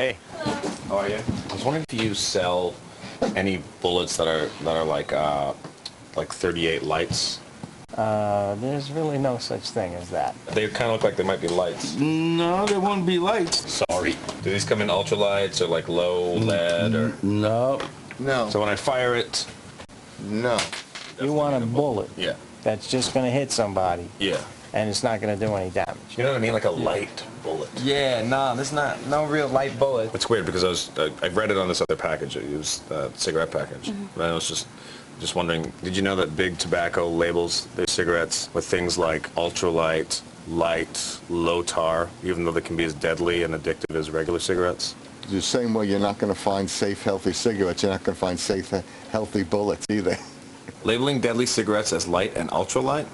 Hey. How are you? I was wondering if you sell any bullets that are like 38 lights. There's really no such thing as that. They kind of look like they might be lights. No, they won't be lights. Sorry. Do these come in ultralights or like low lead or? No. No. So when I fire it, No. You want a bullet yeah, that's just going to hit somebody, yeah. and it's not going to do any damage. You know what I mean? Like a light bullet. Yeah, no, there's no real light bullet. It's weird because I read it on this other package. It was the cigarette package. And I was just wondering, did you know that Big Tobacco labels their cigarettes with things like ultralight, light, low tar, even though they can be as deadly and addictive as regular cigarettes? The same way you're not going to find safe, healthy cigarettes, you're not going to find safe, healthy bullets either. Labeling deadly cigarettes as light and ultralight?